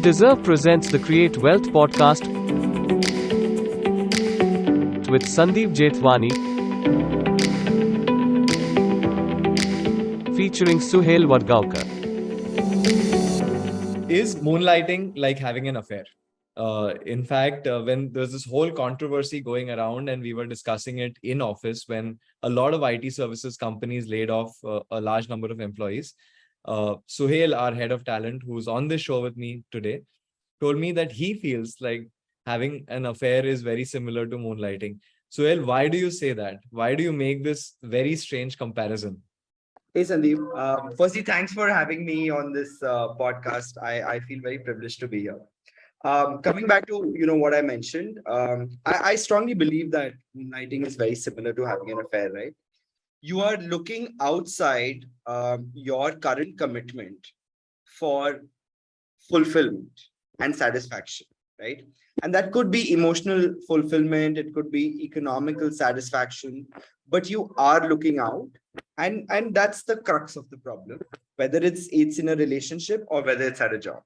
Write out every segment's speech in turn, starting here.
Dezerv presents the Create Wealth podcast with Sandeep Jethwani, featuring Suhail Vadgaonkar. Is moonlighting like having an affair? In fact, when there's this whole controversy going around, and we were discussing it in office when a lot of IT services companies laid off a large number of employees, Suhail, our head of talent, who's on this show with me today, told me that he feels like having an affair is very similar to moonlighting. Suhail, why do you say that? Why do you make this very strange comparison? Hey Sandeep, firstly, thanks for having me on this podcast. I feel very privileged to be here. Coming back to what I mentioned, I strongly believe that moonlighting is very similar to having an affair, right? You are looking outside your current commitment for fulfillment and satisfaction, right? And that could be emotional fulfillment, it could be economical satisfaction, but you are looking out, and that's the crux of the problem, whether it's in a relationship or whether it's at a job.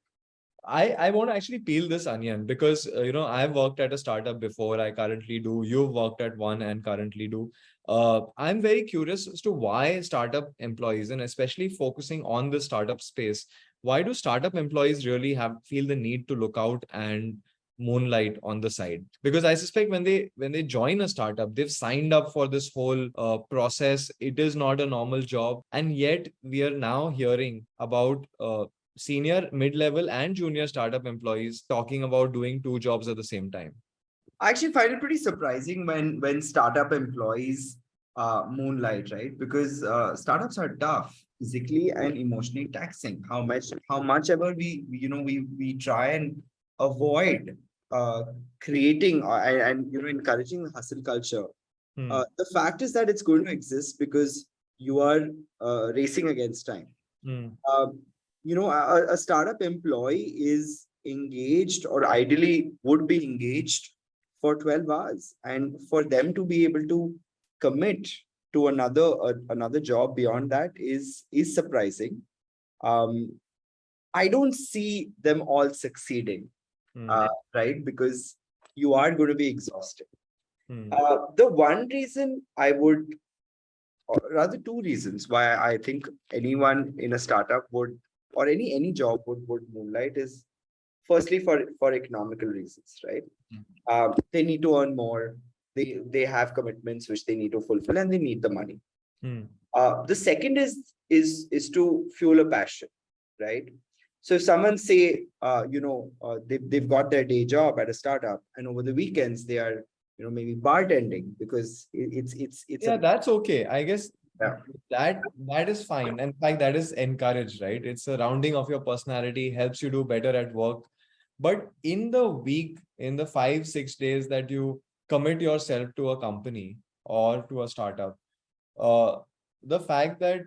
I want to actually peel this onion because I've worked at a startup before. I currently do. You've worked at one and currently do. I'm very curious as to why startup employees, and especially focusing on the startup space, why do startup employees really feel the need to look out and moonlight on the side? Because I suspect when they join a startup, they've signed up for this whole process. It is not a normal job, and yet we are now hearing about senior, mid-level, and junior startup employees talking about doing two jobs at the same time. I actually find it pretty surprising when startup employees moonlight, right? Because startups are tough, physically and emotionally taxing. How much ever we try and avoid creating and encouraging the hustle culture. The fact is that it's going to exist because you are racing against time. Hmm. A startup employee is engaged, or ideally would be engaged, for 12 hours, and for them to be able to commit to another job beyond that is surprising. I don't see them all succeeding, right? Because you are going to be exhausted. The one reason I would, or rather two reasons why I think anyone in a startup would, or any job would moonlight, is firstly for economical reasons, right? They need to earn more. They have commitments which they need to fulfill, and they need the money. The second is to fuel a passion, right? So if someone say, they've got their day job at a startup, and over the weekends they are, maybe bartending, because Yeah, that's okay. I guess Yeah. that is fine. In fact, that is encouraged, right? It's a rounding of your personality, helps you do better at work. But in the week, in the 5-6 days that you commit yourself to a company or to a startup, uh, the fact that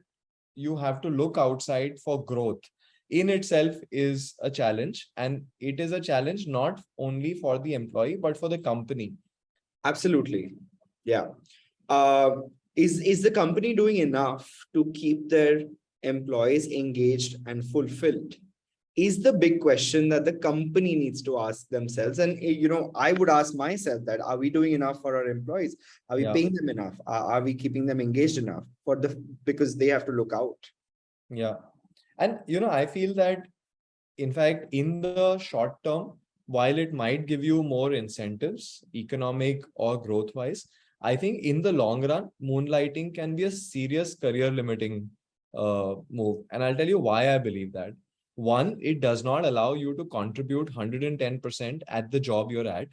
you have to look outside for growth in itself is a challenge. And it is a challenge not only for the employee, but for the company. Absolutely. Yeah. Is the company doing enough to keep their employees engaged and fulfilled? Is the big question that the company needs to ask themselves. And I would ask myself that: are we doing enough for our employees? Are we Yeah. paying them enough? Are we keeping them engaged enough because they have to look out? Yeah. And I feel that, in fact, in the short term, while it might give you more incentives, economic or growth wise, I think in the long run, moonlighting can be a serious career limiting move. And I'll tell you why I believe that. One, it does not allow you to contribute 110% at the job you're at.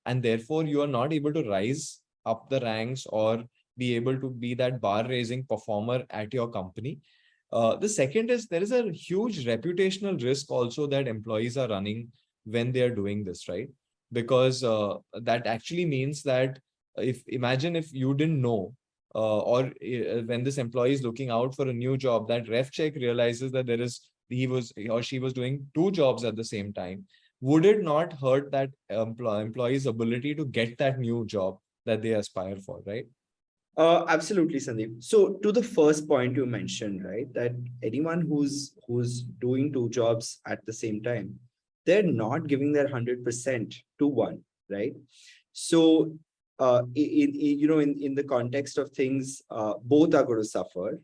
And therefore, you are not able to rise up the ranks or be able to be that bar raising performer at your company. The second is there is a huge reputational risk also that employees are running when they are doing this, right? Because that actually means that imagine if you didn't know, or when this employee is looking out for a new job, that ref check realizes that he was or she was doing two jobs at the same time. Would it not hurt that employee's ability to get that new job that they aspire for, right? Absolutely, Sandeep. So to the first point you mentioned, right, that anyone who's doing two jobs at the same time, they're not giving their 100% to one, right? So in the context of things, both are going to suffer,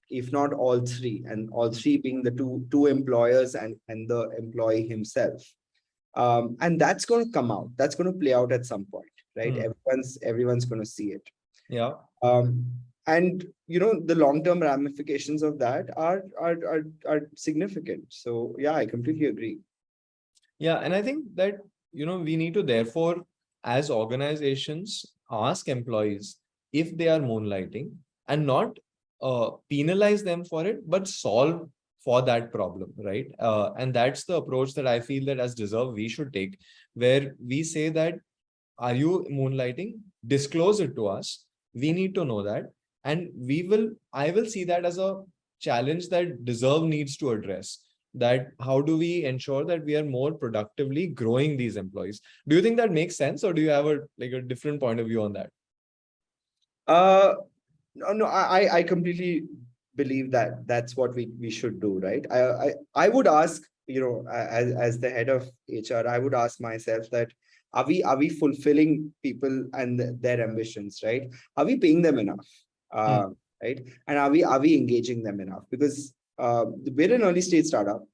if not all three, and all three being the two employers and the employee himself. And that's going to come out. That's going to play out at some point, right? Everyone's going to see it. Yeah. And the long-term ramifications of that are significant. So yeah, I completely agree. Yeah, and I think that we need to therefore, as organizations, ask employees if they are moonlighting, and not penalize them for it, but solve for that problem, right? And that's the approach that I feel that as Dezerv we should take, where we say that, are you moonlighting? Disclose it to us. We need to know that, and I will see that as a challenge that Dezerv needs to address. That how do we ensure that we are more productively growing these employees? Do you think that makes sense, or do you have a different point of view on that? No, I completely believe that that's what we should do, right? I would ask, as the head of HR, I would ask myself that, are we fulfilling people and their ambitions, right? Are we paying them enough? Right? And are we engaging them enough? Because we're an early stage startup.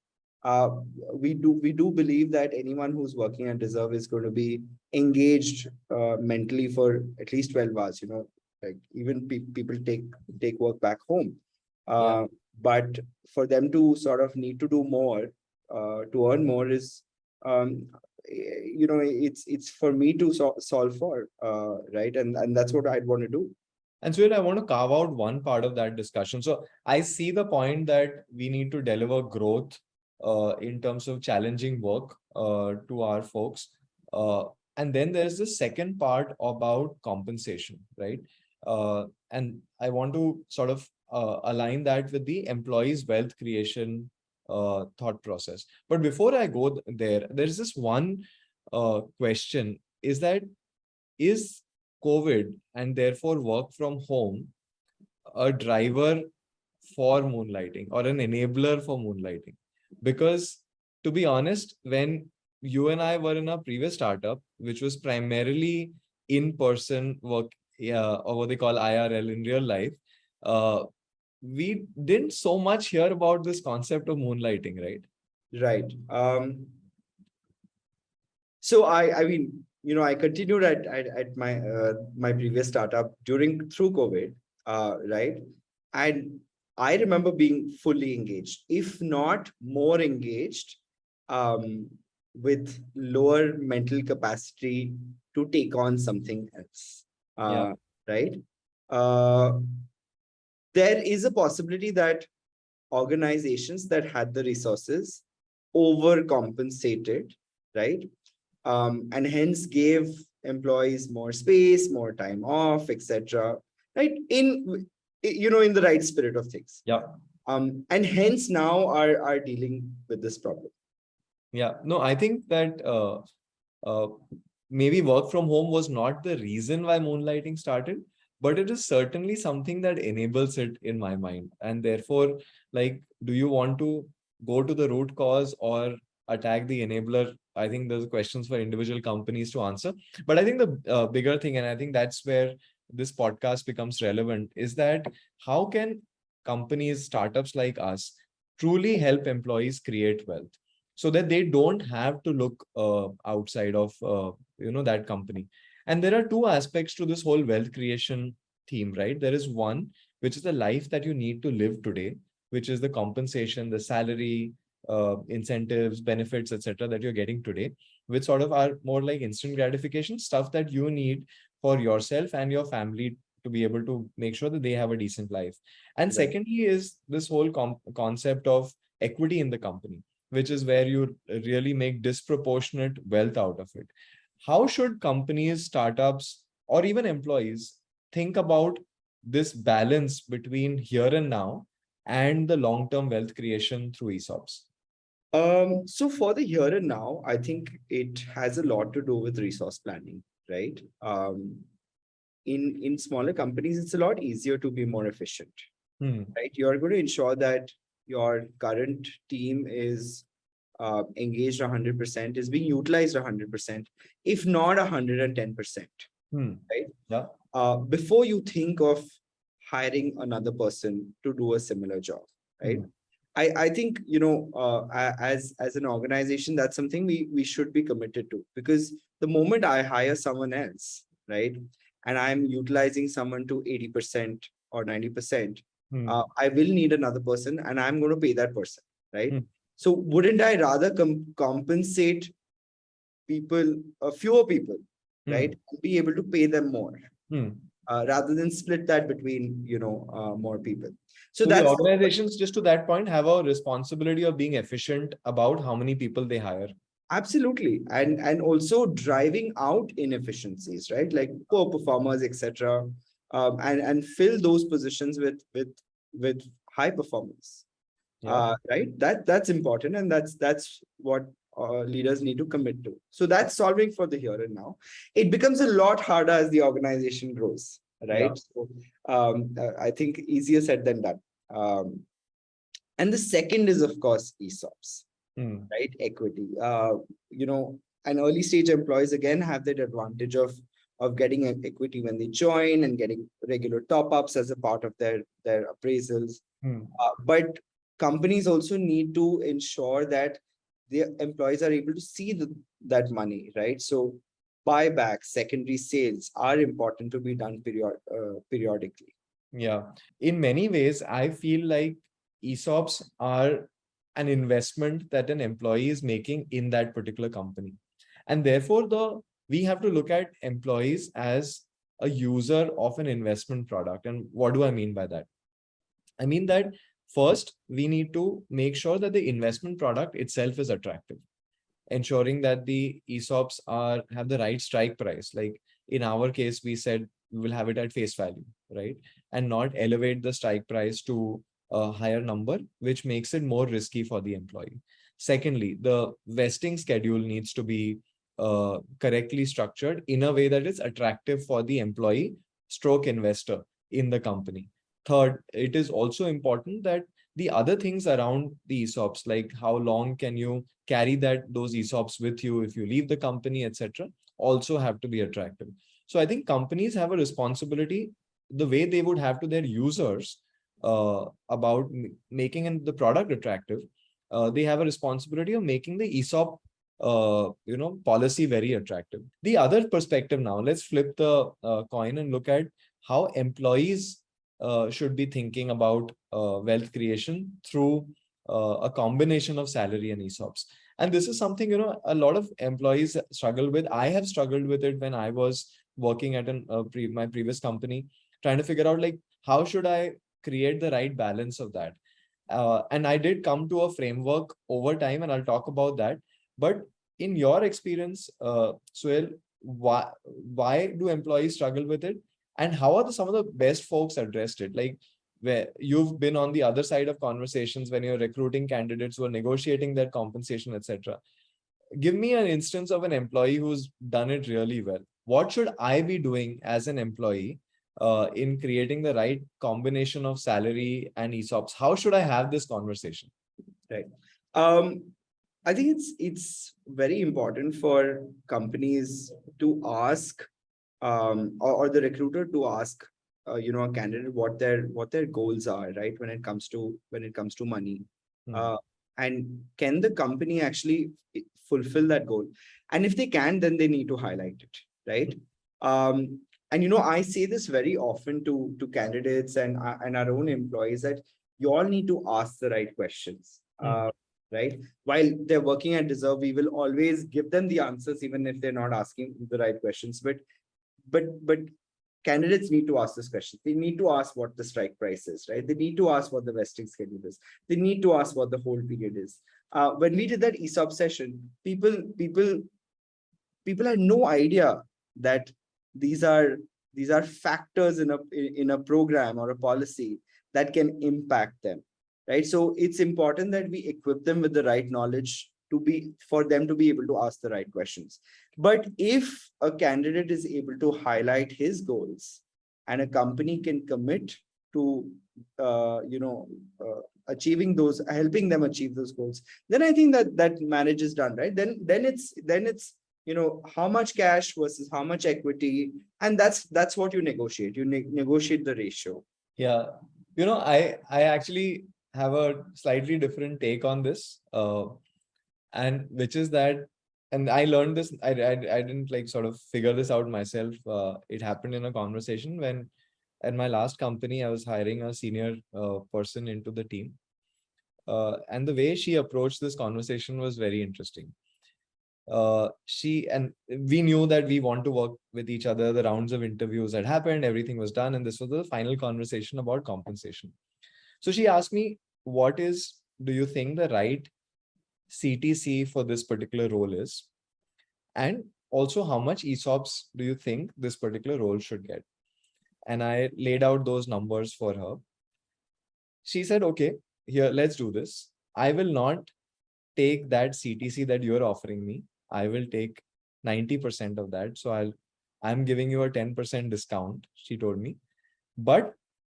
We do believe that anyone who's working at Dezerv is going to be engaged mentally for at least 12 hours. Like even people take work back home. But for them to sort of need to do more, to earn more is, it's for me to solve for, right? And that's what I'd want to do. And so I want to carve out one part of that discussion. So I see the point that we need to deliver growth in terms of challenging work to our folks. And then there's the second part about compensation, right? And I want to sort of align that with the employees' wealth creation thought process. But before I go there's this one question, is COVID and therefore work from home a driver for moonlighting or an enabler for moonlighting? Because to be honest, when you and I were in our previous startup, which was primarily in-person work, or what they call IRL, in real life, we didn't so much hear about this concept of moonlighting, right? Right. So I mean, I continued at my previous startup through COVID, right? And I remember being fully engaged, if not more engaged, with lower mental capacity to take on something else. Right? There is a possibility that organizations that had the resources overcompensated, right? And hence gave employees more space, more time off, etc. Right? In the right spirit of things. And hence now are dealing with this problem. Yeah. No, I think that maybe work from home was not the reason why moonlighting started, but it is certainly something that enables it in my mind. And therefore, do you want to go to the root cause or attack the enabler? I think there's questions for individual companies to answer. But I think the bigger thing, and I think that's where this podcast becomes relevant, is that how can companies, startups like us, truly help employees create wealth so that they don't have to look outside of that company? And there are two aspects to this whole wealth creation theme, right? There is one, which is the life that you need to live today, which is the compensation, the salary, incentives, benefits, etc., that you're getting today, which sort of are more like instant gratification stuff that you need for yourself and your family to be able to make sure that they have a decent life. And secondly is this whole concept of equity in the company, which is where you really make disproportionate wealth out of it. How should companies, startups, or even employees think about this balance between here and now and the long-term wealth creation through ESOPs? So for the here and now, I think it has a lot to do with resource planning, right? In smaller companies, it's a lot easier to be more efficient, right? You're going to ensure that your current team is engaged 100%, is being utilized 100%, if not 110%, right? Yeah. Before you think of hiring another person to do a similar job, right? I think, as an organization, that's something we should be committed to, because the moment I hire someone else, right, and I'm utilizing someone to 80% or 90%, I will need another person, and I'm going to pay that person, right? So wouldn't I rather compensate people, fewer people, right, and be able to pay them more, rather than split that between, more people. So the that's organizations, just to that point, have a responsibility of being efficient about how many people they hire. absolutely, and also driving out inefficiencies, right, like poor performers, etc., and fill those positions with high performance. Right, that's important, and that's what leaders need to commit to. So that's solving for the here and now. It becomes a lot harder as the organization grows, right? So I think easier said than done. And the second is, of course, ESOPs, right? Equity. And early stage employees again have that advantage of getting equity when they join and getting regular top ups as a part of their appraisals. But companies also need to ensure that their employees are able to see that money, right? So buybacks, secondary sales are important to be done periodically. Yeah. In many ways, I feel like ESOPs are an investment that an employee is making in that particular company. And therefore, we have to look at employees as a user of an investment product. And what do I mean by that? I mean that first, we need to make sure that the investment product itself is attractive, ensuring that the ESOPs have the right strike price. Like in our case, we said we will have it at face value, right? And not elevate the strike price to a higher number, which makes it more risky for the employee. Secondly, the vesting schedule needs to be correctly structured in a way that is attractive for the employee stroke investor in the company. Third, it is also important that the other things around the ESOPs, like how long can you carry those ESOPs with you if you leave the company, etc., also have to be attractive. So I think companies have a responsibility, the way they would have to their users about making the product attractive. They have a responsibility of making the ESOP policy very attractive. The other perspective now, let's flip the coin and look at how employees should be thinking about wealth creation through a combination of salary and ESOPs. And this is something, a lot of employees struggle with. I have struggled with it when I was working at my previous company, trying to figure out like, how should I create the right balance of that? And I did come to a framework over time, and I'll talk about that. But in your experience, Suhail, why do employees struggle with it? And how are some of the best folks addressed it? Like, where you've been on the other side of conversations when you're recruiting candidates who are negotiating their compensation, etc. Give me an instance of an employee who's done it really well. What should I be doing as an employee in creating the right combination of salary and ESOPs? How should I have this conversation? Right. I think it's very important for companies to ask, or the recruiter to ask, a candidate what their goals are, right, when it comes to money, and can the company actually fulfill that goal? And if they can, then they need to highlight it, right? And I say this very often to candidates and our own employees, that you all need to ask the right questions. Right? While they're working at Dezerv, we will always give them the answers, even if they're not asking the right questions. But candidates need to ask this question. They need to ask what the strike price is, right? They need to ask what the vesting schedule is. They need to ask what the hold period is. When we did that ESOP session, people had no idea that these are factors in a program or a policy that can impact them. Right. So it's important that we equip them with the right knowledge for them to be able to ask the right questions. But if a candidate is able to highlight his goals, and a company can commit to achieving those, helping them achieve those goals, then I think that marriage is done, right? Then it's how much cash versus how much equity, and that's what you negotiate. You negotiate the ratio. Yeah, I actually have a slightly different take on this, and which is that, and I learned this. I didn't like sort of figure this out myself. It happened in a conversation when at my last company I was hiring a senior person into the team, and the way she approached this conversation was very interesting. We knew that we want to work with each other. The rounds of interviews had happened, everything was done, and this was the final conversation about compensation. So she asked me, what do you think the right CTC for this particular role is? And also, how much ESOPs do you think this particular role should get? And I laid out those numbers for her. She said, okay, here, let's do this. I will not take that CTC that you're offering me. I will take 90% of that. So I'm giving you a 10% discount, she told me. But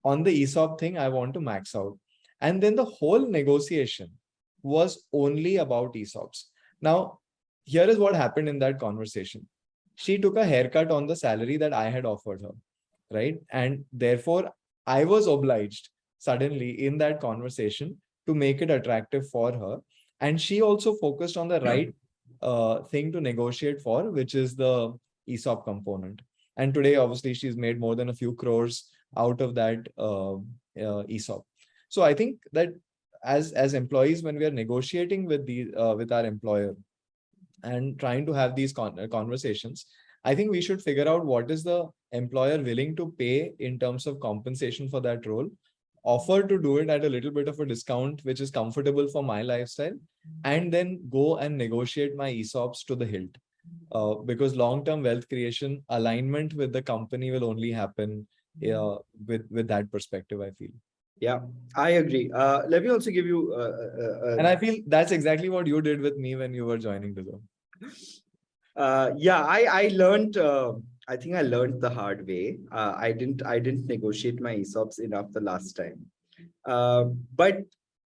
on the ESOP thing, I want to max out. And then the whole negotiation was only about ESOPs. Now, here is what happened in that conversation. She took a haircut on the salary that I had offered her, right? And therefore, I was obliged suddenly in that conversation to make it attractive for her. And she also focused on the right thing to negotiate for, which is the ESOP component. And today, obviously, she's made more than a few crores out of that ESOP. So I think that as employees, when we are negotiating with our employer and trying to have these conversations, I think we should figure out what is the employer willing to pay in terms of compensation for that role, offer to do it at a little bit of a discount, which is comfortable for my lifestyle, and then go and negotiate my ESOPs to the hilt. Because long-term wealth creation, alignment with the company will only happen with that perspective, I feel. Yeah, I agree. Let me also give you... and I feel that's exactly what you did with me when you were joining Dezerv. Yeah, I learned... I think I learned the hard way. I didn't negotiate my ESOPs enough the last time. But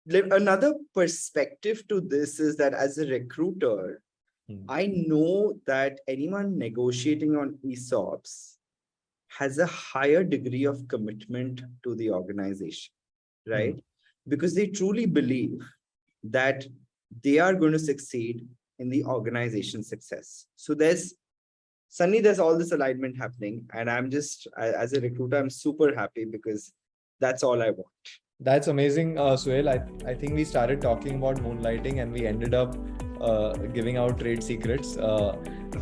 another perspective to this is that as a recruiter, I know that anyone negotiating on ESOPs has a higher degree of commitment to the organization, right? Because they truly believe that they are going to succeed in the organization's success. So there's all this alignment happening, and I'm just, as a recruiter, I'm super happy because that's all I want. That's amazing, Suhail. I think we started talking about moonlighting and we ended up giving out trade secrets.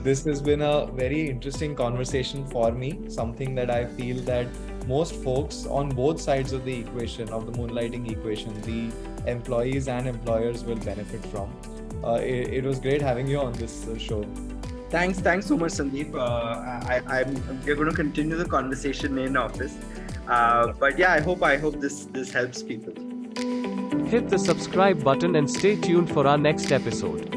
This has been a very interesting conversation for me, something that I feel that most folks on both sides of the equation, of the moonlighting equation, the employees and employers will benefit from. It was great having you on this show. Thanks so much, Sandeep. We're going to continue the conversation in office. But yeah, I hope this helps people. Hit the subscribe button and stay tuned for our next episode.